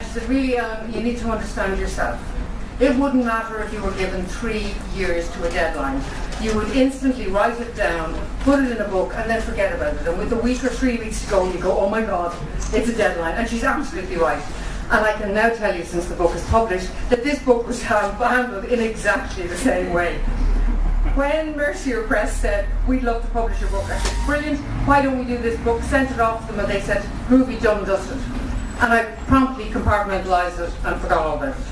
she said, really, you need to understand yourself. It wouldn't matter if you were given 3 years to a deadline. You would instantly write it down, put it in a book, and then forget about it. And with a week or 3 weeks to go, you go, oh my God, it's a deadline. And she's absolutely right. And I can now tell you, since the book is published, that this book was handled in exactly the same way. When Mercier Press said, we'd love to publish your book, I said, brilliant, why don't we do this book? Sent it off to them, and they said, groovy, done, dusted. And I promptly compartmentalised it and forgot all about it.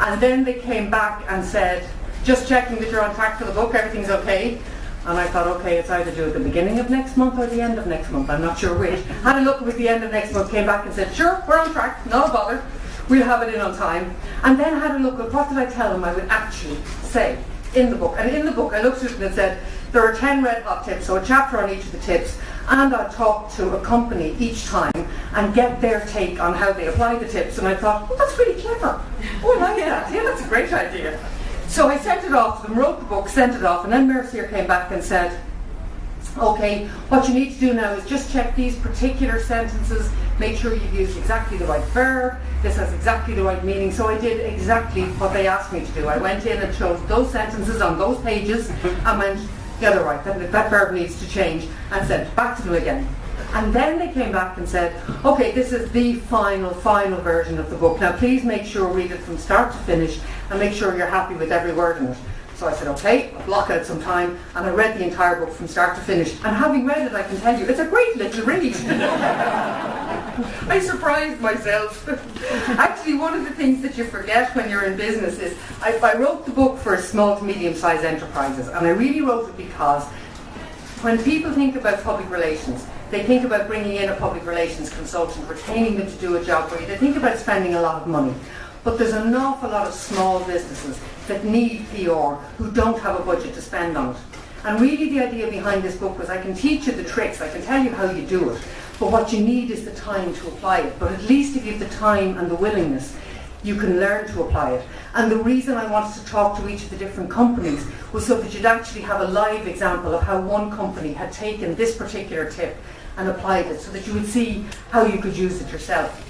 And then they came back and said, just checking that you're on track for the book, everything's okay. And I thought, okay, it's either due at the beginning of next month or the end of next month, I'm not sure which. Had a look, it was the end of next month, came back and said, sure, we're on track, not a bother, we'll have it in on time. And then had a look at what did I tell them I would actually say in the book. And in the book I looked at it and it said, there are 10 red hot tips, so a chapter on each of the tips, and I talk to a company each time and get their take on how they apply the tips. And I thought, well, that's really clever. Oh, I like that. Yeah, that's a great idea. So I sent it off to them, wrote the book, sent it off, and then Mercier came back and said, okay, what you need to do now is just check these particular sentences, make sure you've used exactly the right verb, this has exactly the right meaning. So I did exactly what they asked me to do. I went in and chose those sentences on those pages and went, yeah, they're right, that verb needs to change, and sent it back to them again. And then they came back and said, okay, this is the final version of the book. Now please make sure, read it from start to finish, and make sure you're happy with every word in it. So I said, okay, I'll block out some time, and I read the entire book from start to finish. And having read it, I can tell you, it's a great little read. I surprised myself. Actually, one of the things that you forget when you're in business is, I wrote the book for small to medium-sized enterprises, and I really wrote it because when people think about public relations, they think about bringing in a public relations consultant, retaining them to do a job for you. They think about spending a lot of money. But there's an awful lot of small businesses that need PR who don't have a budget to spend on it. And really the idea behind this book was I can teach you the tricks, I can tell you how you do it, but what you need is the time to apply it. But at least if you have the time and the willingness, you can learn to apply it. And the reason I wanted to talk to each of the different companies was so that you'd actually have a live example of how one company had taken this particular tip and applied it, so that you would see how you could use it yourself.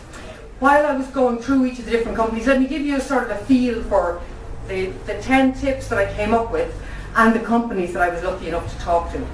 While I was going through each of the different companies, let me give you a sort of a feel for the 10 tips that I came up with and the companies that I was lucky enough to talk to.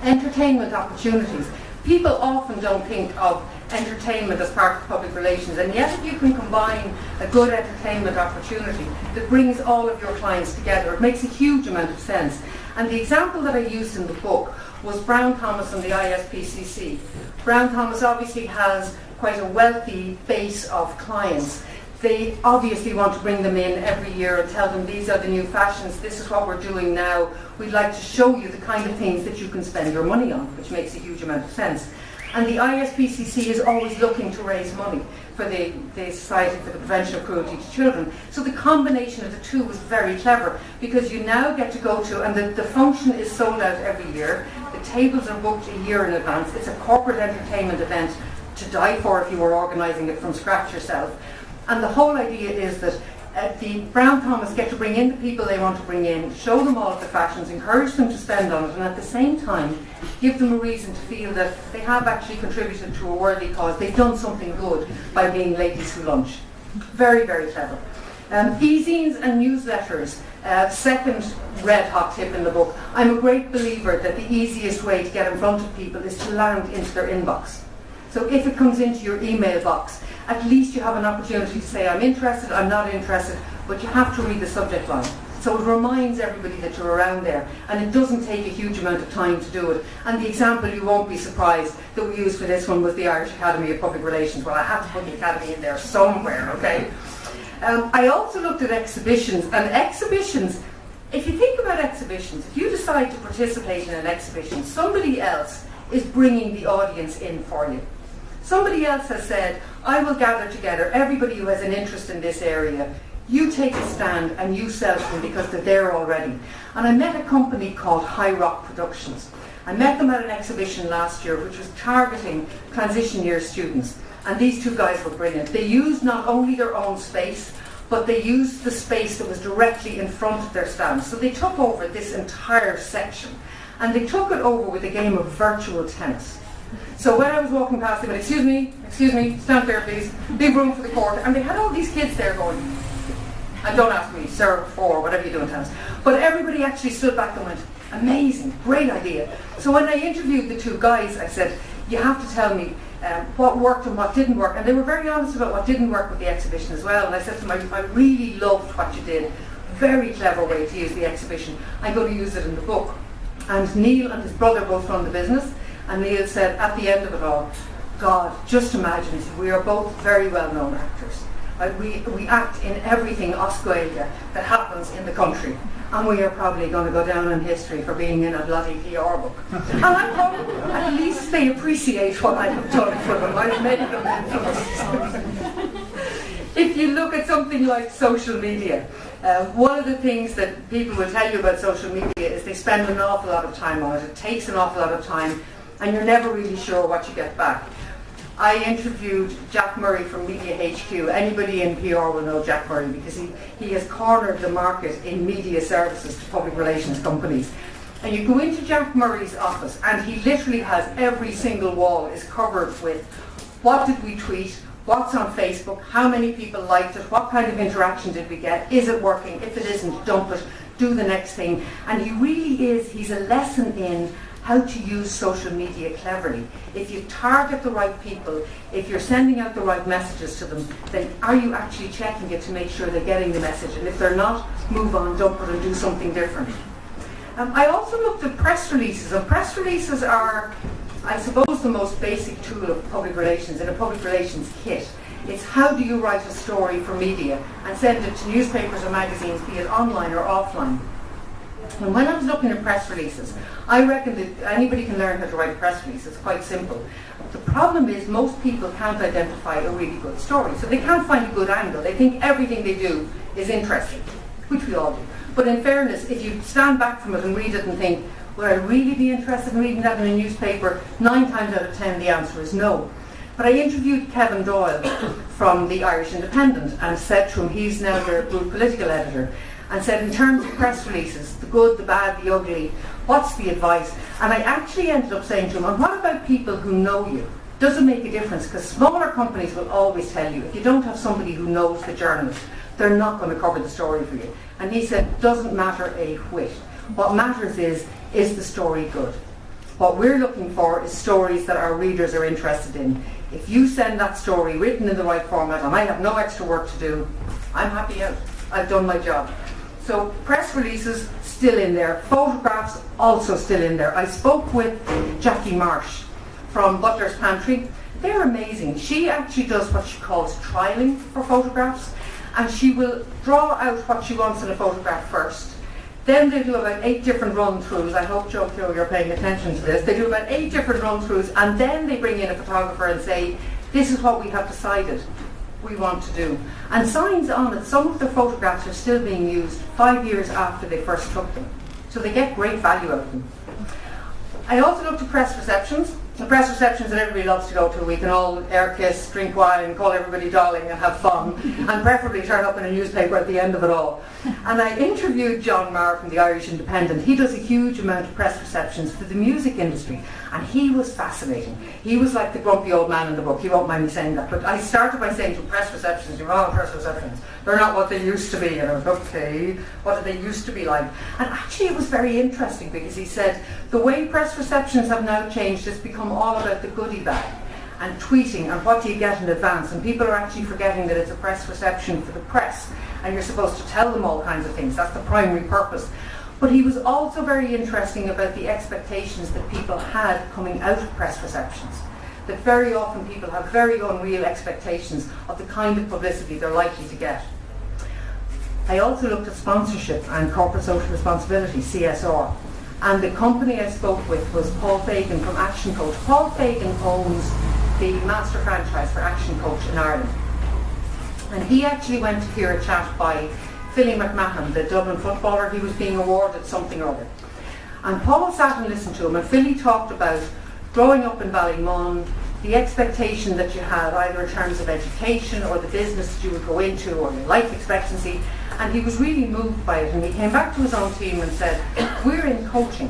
Entertainment opportunities. People often don't think of entertainment as part of public relations, and yet if you can combine a good entertainment opportunity that brings all of your clients together, it makes a huge amount of sense. And the example that I used in the book was Brown Thomas and the ISPCC. Brown Thomas obviously has quite a wealthy base of clients. They obviously want to bring them in every year and tell them these are the new fashions, this is what we're doing now. We'd like to show you the kind of things that you can spend your money on, which makes a huge amount of sense. And the ISPCC is always looking to raise money for the Society for the Prevention of Cruelty to Children. So the combination of the two was very clever, because you now get to go to, and the function is sold out every year, the tables are booked a year in advance, it's a corporate entertainment event to die for if you were organising it from scratch yourself. And the whole idea is that the Brown Thomas get to bring in the people they want to bring in, show them all of the fashions, encourage them to spend on it, and at the same time give them a reason to feel that they have actually contributed to a worthy cause. They've done something good by being ladies who lunch. Very, very clever. E-zines and newsletters. Second red hot tip in the book. I'm a great believer that the easiest way to get in front of people is to land into their inbox. So if it comes into your email box, at least you have an opportunity to say, I'm interested, I'm not interested, but you have to read the subject line. So it reminds everybody that you're around there, and it doesn't take a huge amount of time to do it. And the example, you won't be surprised, that we used for this one was the Irish Academy of Public Relations. Well, I have to put the Academy in there somewhere, okay? I also looked at exhibitions, and exhibitions, if you think about exhibitions, if you decide to participate in an exhibition, somebody else is bringing the audience in for you. Somebody else has said, I will gather together everybody who has an interest in this area. You take a stand and you sell to them because they're there already. And I met a company called High Rock Productions. I met them at an exhibition last year which was targeting transition year students. And these two guys were brilliant. They used not only their own space, but they used the space that was directly in front of their stand. So they took over this entire section. And they took it over with a game of virtual tennis. So when I was walking past, they went, excuse me, stand there please, big room for the court, and they had all these kids there going, and don't ask me, sir, or whatever you do in tennis, but everybody actually stood back and went, amazing, great idea. So when I interviewed the two guys, I said, you have to tell me what worked and what didn't work, and they were very honest about what didn't work with the exhibition as well, and I said to them, I really loved what you did, very clever way to use the exhibition, I'm going to use it in the book. And Neil and his brother both run the business, and Neil said at the end of it all, God, just imagine, he said, we are both very well known actors. We act in everything Osgoilga that happens in the country, and we are probably going to go down in history for being in a bloody PR book. And I thought, at least they appreciate what I have done for them. I've made them infamous. If you look at something like social media, one of the things that people will tell you about social media is they spend an awful lot of time on it. It takes an awful lot of time, and you're never really sure what you get back. I interviewed Jack Murray from Media HQ. Anybody in PR will know Jack Murray because he has cornered the market in media services to public relations companies. And you go into Jack Murray's office and he literally has every single wall is covered with what did we tweet, what's on Facebook, how many people liked it, what kind of interaction did we get, is it working, if it isn't, dump it, do the next thing. And he's a lesson in how to use social media cleverly. If you target the right people, if you're sending out the right messages to them, then are you actually checking it to make sure they're getting the message? And if they're not, move on, dump it and do something different. I also looked at press releases, and press releases are, I suppose, the most basic tool of public relations, in a public relations kit. It's how do you write a story for media and send it to newspapers or magazines, be it online or offline. And when I was looking at press releases, I reckon that anybody can learn how to write a press release. It's quite simple. The problem is most people can't identify a really good story, so they can't find a good angle. They think everything they do is interesting, which we all do. But in fairness, if you stand back from it and read it and think, would I really be interested in reading that in a newspaper? 9 times out of 10 the answer is no. But I interviewed Kevin Doyle from the Irish Independent and said to him, he's now their group political editor, and said in terms of press releases, the good, the bad, the ugly, what's the advice? And I actually ended up saying to him, and what about people who know you? Does it make a difference? Because smaller companies will always tell you, if you don't have somebody who knows the journalist, they're not going to cover the story for you. And he said, doesn't matter a whit. What matters is the story good? What we're looking for is stories that our readers are interested in. If you send that story written in the right format, and I have no extra work to do, I'm happy out. I've done my job. So press releases, still in there. Photographs, also still in there. I spoke with Jackie Marsh from Butler's Pantry. They're amazing. She actually does what she calls trialing for photographs, and she will draw out what she wants in a photograph first. Then they do about 8 different run-throughs. I hope, Joe, you're paying attention to this. They do about 8 different run-throughs, and then they bring in a photographer and say, this is what we have decided we want to do. And signs on it, some of the photographs are still being used 5 years after they first took them. So they get great value out of them. I also looked at press receptions. The press receptions that everybody loves to go to. We can all air kiss, drink wine, call everybody darling and have fun, and preferably turn up in a newspaper at the end of it all. And I interviewed John Marr from the Irish Independent. He does a huge amount of press receptions for the music industry, and he was fascinating. He was like the grumpy old man in the book. He won't mind me saying that. But I started by saying to him, press receptions, you're wrong, press receptions. They're not what they used to be. And I was, okay, what did they used to be like? And actually it was very interesting because he said, the way press receptions have now changed has become all about the goodie bag and tweeting and what do you get in advance, and people are actually forgetting that it's a press reception for the press and you're supposed to tell them all kinds of things. That's the primary purpose. But he was also very interesting about the expectations that people had coming out of press receptions, that very often people have very unreal expectations of the kind of publicity they're likely to get. I also looked at sponsorship and corporate social responsibility, CSR. And the company I spoke with was Paul Fagan from Action Coach. Paul Fagan owns the master franchise for Action Coach in Ireland. And he actually went to hear a chat by Philly McMahon, the Dublin footballer. He was being awarded something or other. And Paul sat and listened to him, and Philly talked about growing up in Ballymun, the expectation that you had either in terms of education or the business that you would go into or your life expectancy. And he was really moved by it, and he came back to his own team and said, we're in coaching,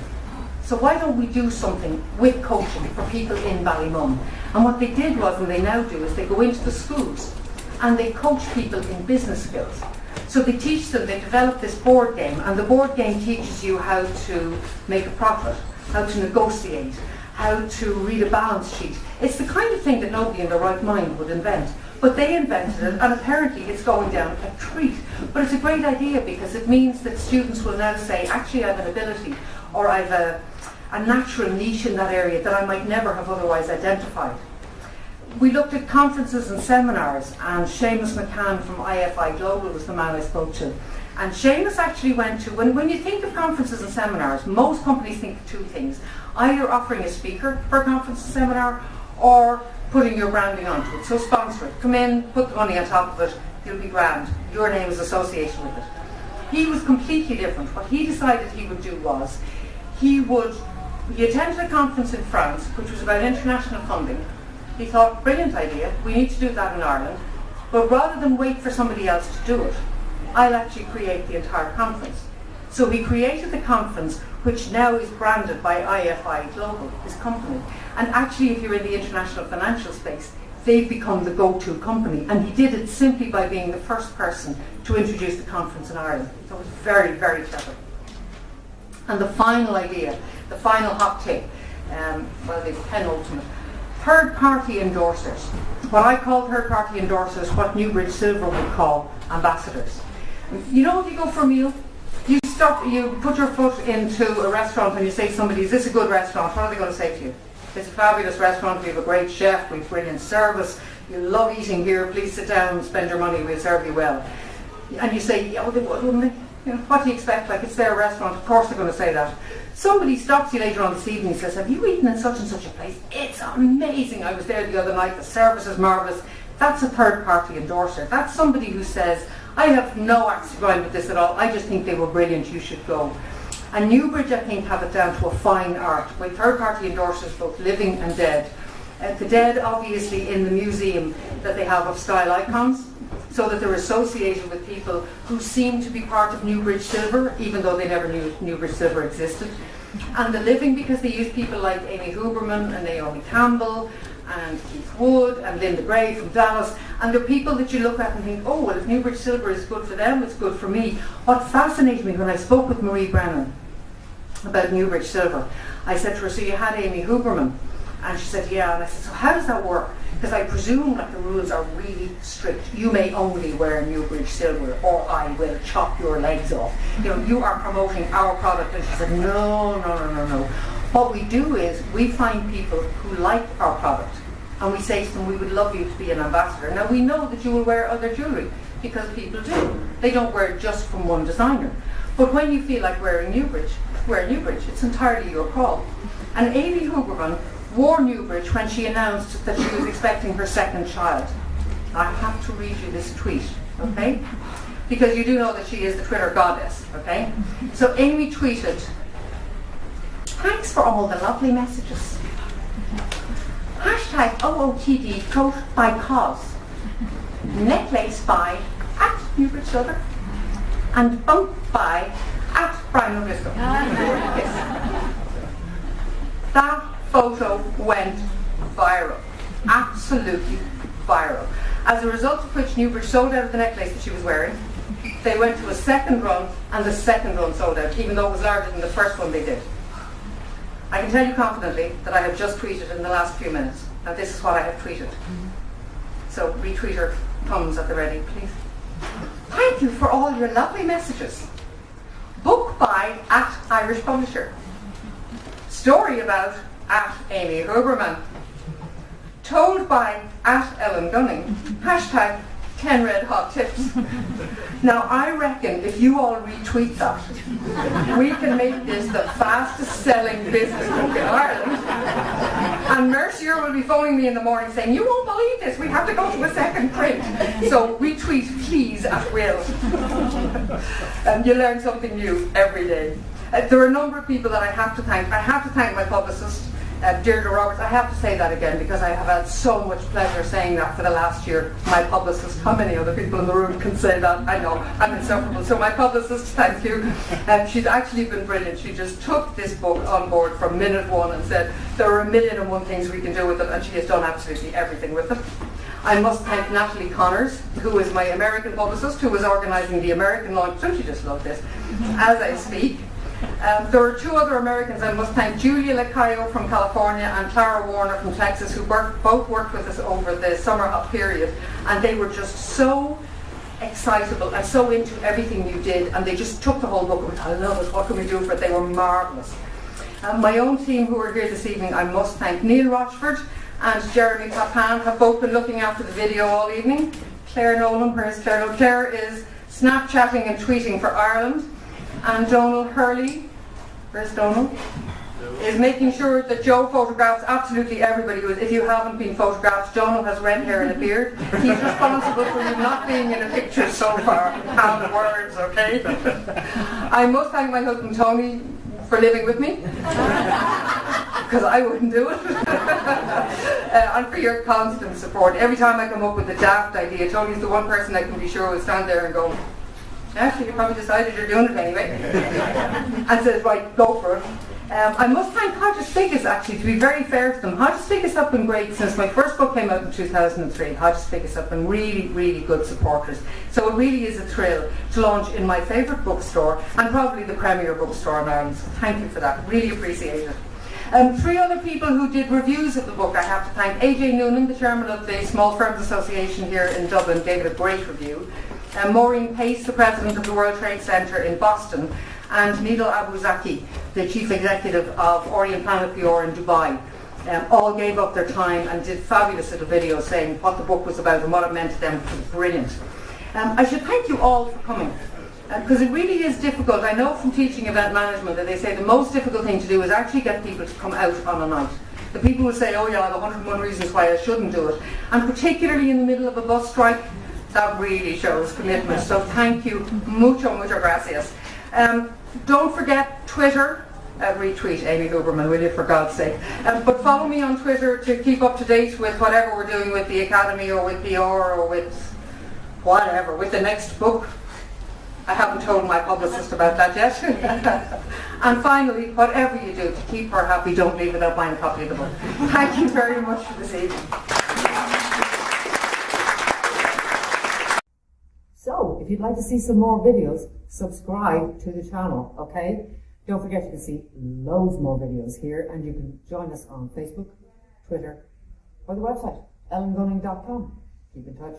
So why don't we do something with coaching for people in Ballymum? And what they did was, and they now do, is they go into the schools and they coach people in business skills. So they teach them, they develop this board game, and the board game teaches you how to make a profit, how to negotiate, how to read a balance sheet. It's the kind of thing that nobody in their right mind would invent. But they invented it, and apparently it's going down a treat. But it's a great idea because it means that students will now say, actually I have an ability, or I have a natural niche in that area that I might never have otherwise identified. We looked at conferences and seminars, and Seamus McCann from IFI Global was the man I spoke to. And Seamus actually went to, when you think of conferences and seminars, most companies think of two things. Either offering a speaker for a conference and seminar, or putting your branding onto it. So sponsor it. Come in, put the money on top of it, it'll be grand. Your name is associated with it. He was completely different. What he decided he would do was, he attended a conference in France, which was about international funding. He thought, brilliant idea, we need to do that in Ireland, but rather than wait for somebody else to do it, I'll actually create the entire conference. So he created the conference, which now is branded by IFI Global, his company. And actually, if you're in the international financial space, they've become the go-to company. And he did it simply by being the first person to introduce the conference in Ireland. So it was very, very clever. And the final idea, the final hot tip, the penultimate, third-party endorsers. What I call third-party endorsers, what Newbridge Silver would call ambassadors. You know, if you go for a meal, you put your foot into a restaurant and you say to somebody, is this a good restaurant? What are they going to say to you? It's a fabulous restaurant, we have a great chef, we have brilliant service, you love eating here, please sit down and spend your money, we'll serve you well. And you say, yeah, well, they would, wouldn't they? You know, what do you expect? Like, it's their restaurant, of course they're going to say that. Somebody stops you later on this evening and says, have you eaten in such and such a place? It's amazing, I was there the other night, the service is marvellous. That's a third-party endorser. That's somebody who says, I have no axe to grind with this at all, I just think they were brilliant, you should go. And Newbridge, I think, have it down to a fine art, with third-party endorsers, both living and dead. The dead, obviously, in the museum that they have of style icons, so that they're associated with people who seem to be part of Newbridge Silver, even though they never knew Newbridge Silver existed. And the living, because they use people like Amy Huberman and Naomi Campbell and Keith Wood and Linda Gray from Dallas, and they're people that you look at and think, oh, well, if Newbridge Silver is good for them, it's good for me. What fascinated me when I spoke with Marie Brennan about Newbridge Silver, I said to her, so you had Amy Huberman? And she said, yeah. And I said, so how does that work? Because I presume that the rules are really strict. You may only wear Newbridge Silver, or I will chop your legs off. You know, you are promoting our product. And she said, no. What we do is we find people who like our product, and we say to them, we would love you to be an ambassador. Now, we know that you will wear other jewellery, because people do. They don't wear it just from one designer. But when you feel like wearing Newbridge, wear Newbridge. It's entirely your call. And Amy Huberman wore Newbridge when she announced that she was expecting her second child. I have to read you this tweet, okay? Because you do know that she is the Twitter goddess, okay? So Amy tweeted, thanks for all the lovely messages. Hashtag OOTD throat by cause. Necklace by @Newbridge Silver and bump by @Brian O'Driscoll. Yes. That photo went viral. Absolutely viral. As a result of which Newbridge sold out of the necklace that she was wearing. They went to a second run, and the second run sold out, even though it was larger than the first one they did. I can tell you confidently that I have just tweeted in the last few minutes, and this is what I have tweeted. So retweeter thumbs at the ready, please. Thank you for all your lovely messages. Book by @Irish Publisher. Story about @Amy Huberman. Told by @Ellen Gunning. Hashtag 10 red hot tips. Now I reckon if you all retweet that, we can make this the fastest selling business book in Ireland. And Mercier will be phoning me in the morning saying, you won't believe this, we have to go to a second print. So retweet please at will. And you learn something new every day. There are a number of people that I have to thank. I have to thank my publicist. Deirdre Roberts, I have to say that again because I have had so much pleasure saying that for the last year. My publicist, how many other people in the room can say that? I know, I'm insufferable. So my publicist, thank you. She's actually been brilliant. She just took this book on board from minute one and said, there are 1,000,001 things we can do with it, and she has done absolutely everything with it. I must thank Natalie Connors, who is my American publicist, who is organising the American launch. Don't you just love this? As I speak. There are 2 other Americans. I must thank Julia Lacayo from California and Clara Warner from Texas, who both worked with us over the summer period, and they were just so excitable and so into everything you did, and they just took the whole book and went, I love it, what can we do for it? They were marvellous. My own team who are here this evening, I must thank Neil Rochford and Jeremy Papin, have both been looking after the video all evening. Claire Nolan, where's Claire? No, Claire is Snapchatting and tweeting for Ireland. And Donal Hurley, where's Donal? Is making sure that Joe photographs absolutely everybody. If you haven't been photographed, Donal has red hair and a beard. He's responsible for you not being in a picture so far. Have words, okay? I must thank my husband Tony for living with me, because I wouldn't do it. And for your constant support. Every time I come up with a daft idea, Tony's the one person I can be sure will stand there and go, actually, you probably decided you're doing it anyway. And says, right, go for it. I must thank Hodges Figgis, actually, to be very fair to them. Hodges Figgis have been great since my first book came out in 2003. Hodges Figgis have been really, really good supporters. So it really is a thrill to launch in my favourite bookstore, and probably the premier bookstore in Ireland. So thank you for that. Really appreciate it. 3 other people who did reviews of the book I have to thank. AJ Noonan, the chairman of the Small Firms Association here in Dublin, gave it a great review. Maureen Pace, the president of the World Trade Center in Boston, and Nidal Abuzaki, the chief executive of Orient Planet Dior in Dubai, all gave up their time and did fabulous little videos saying what the book was about and what it meant to them. It was brilliant. I should thank you all for coming, because it really is difficult. I know from teaching event management that they say the most difficult thing to do is actually get people to come out on a night. The people will say, oh yeah, I have 101 reasons why I shouldn't do it. And particularly in the middle of a bus strike, that really shows commitment. So thank you, mucho gracias. Don't forget Twitter. Retweet Amy Huberman, will you, for God's sake. But follow me on Twitter to keep up to date with whatever we're doing with the Academy or with PR or with whatever, with the next book. I haven't told my publicist about that yet. And finally, whatever you do to keep her happy, don't leave without buying a copy of the book. Thank you very much for this evening. So, if you'd like to see some more videos, subscribe to the channel, okay? Don't forget you can see loads more videos here, and you can join us on Facebook, Twitter, or the website, ellengunning.com. Keep in touch.